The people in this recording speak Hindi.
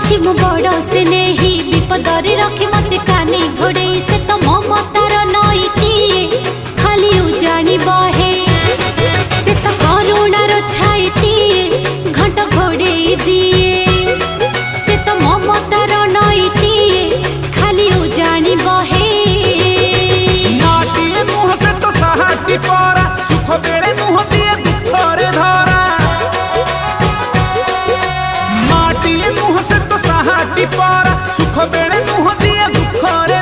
अछि मो बड़ से नहीं विपदरे रखी मते कानी घोड़े से तो ममतार नईती खाली उजाणी बहे से तो करुणार छाईती घंट घोड़े दिए से तो ममतार नईती खाली उजाणी बहे माटी मुह से तो सहाटी परा सुख बेड़े मुह दिए दुखरे धरा माटी मुह से तो सहाटी परा सुख बेड़े मुह दिए दुखरे